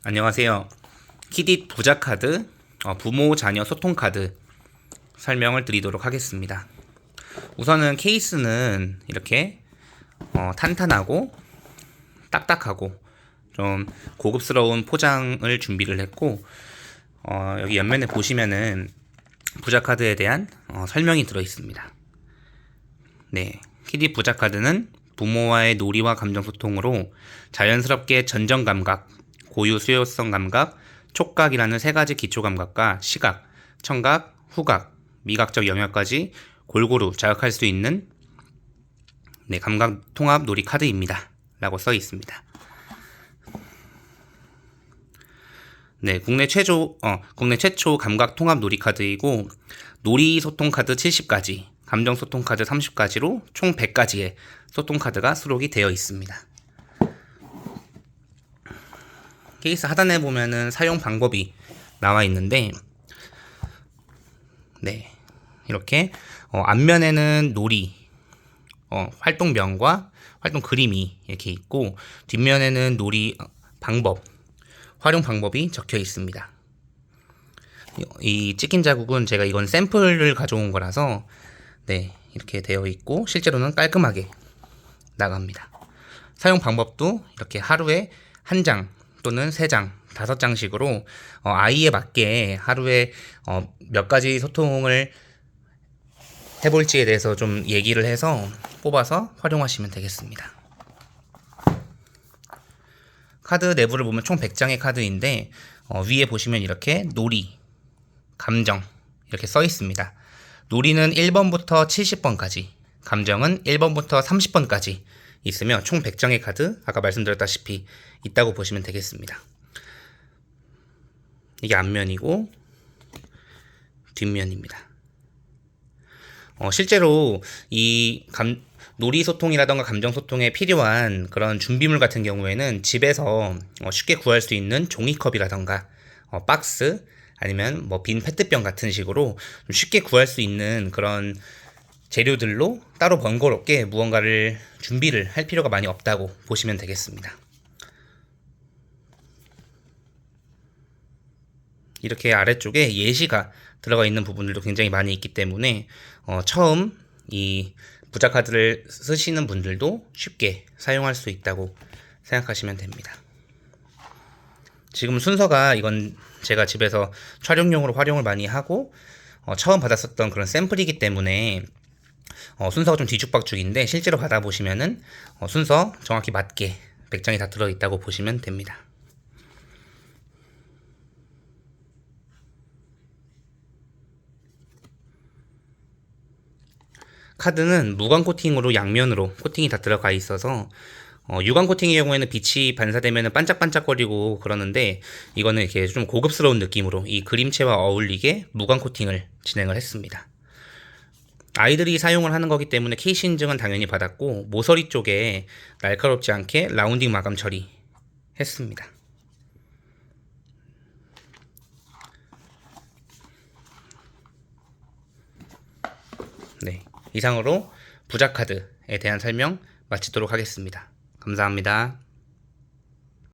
안녕하세요. 키딧 부자 카드, 부모 자녀 소통 카드 설명을 드리도록 하겠습니다. 우선은 케이스는 이렇게 탄탄하고 딱딱하고 좀 고급스러운 포장을 준비를 했고, 여기 옆면에 보시면은 부자 카드에 대한 설명이 들어 있습니다. 네, 키딧 부자 카드는 부모와의 놀이와 감정 소통으로 자연스럽게 전정 감각, 고유 수요성 감각, 촉각이라는 세 가지 기초 감각과 시각, 청각, 후각, 미각적 영역까지 골고루 자극할 수 있는 감각 통합 놀이 카드입니다. 라고 써 있습니다. 네, 국내 최초 감각 통합 놀이 카드이고, 놀이 소통 카드 70가지, 감정 소통 카드 30가지로 총 100가지의 소통 카드가 수록이 되어 있습니다. 케이스 하단에 보면은 사용 방법이 나와 있는데, 네, 이렇게 앞면에는 놀이 활동명과 활동 그림이 이렇게 있고, 뒷면에는 놀이 방법, 활용 방법이 적혀 있습니다. 이 찍힌 자국은 제가 이건 샘플을 가져온 거라서 이렇게 되어 있고, 실제로는 깔끔하게 나갑니다. 사용 방법도 이렇게 하루에 1장 또는 3장, 5장씩으로 아이에 맞게 하루에 몇 가지 소통을 해볼지에 대해서 좀 얘기를 해서 뽑아서 활용하시면 되겠습니다. 카드 내부를 보면 총 100장의 카드인데, 위에 보시면 이렇게 놀이, 감정 이렇게 써 있습니다. 놀이는 1번부터 70번까지, 감정은 1번부터 30번까지 있으며 총 100장의 카드, 아까 말씀드렸다시피 있다고 보시면 되겠습니다. 이게 앞면이고 뒷면입니다. 실제로 이 놀이 소통이라던가 감정 소통에 필요한 그런 준비물 같은 경우에는 집에서 쉽게 구할 수 있는 종이컵이라던가 박스, 아니면 빈 페트병 같은 식으로 좀 쉽게 구할 수 있는 그런 재료들로 따로 번거롭게 무언가를 준비를 할 필요가 많이 없다고 보시면 되겠습니다. 이렇게 아래쪽에 예시가 들어가 있는 부분들도 굉장히 많이 있기 때문에 처음 이 부자 카드를 쓰시는 분들도 쉽게 사용할 수 있다고 생각하시면 됩니다. 지금 순서가 이건 제가 집에서 촬영용으로 활용을 많이 하고 처음 받았었던 그런 샘플이기 때문에 순서가 좀 뒤죽박죽인데, 실제로 받아보시면은 순서 정확히 맞게 100장이 다 들어있다고 보시면 됩니다. 카드는 무광 코팅으로 양면으로 코팅이 다 들어가 있어서 유광 코팅의 경우에는 빛이 반사되면 반짝반짝거리고 그러는데, 이거는 이렇게 좀 고급스러운 느낌으로 이 그림체와 어울리게 무광 코팅을 진행을 했습니다. 아이들이 사용을 하는 거기 때문에 케이스 인증은 당연히 받았고, 모서리 쪽에 날카롭지 않게 라운딩 마감 처리했습니다. 네, 이상으로 부자 카드에 대한 설명 마치도록 하겠습니다. 감사합니다.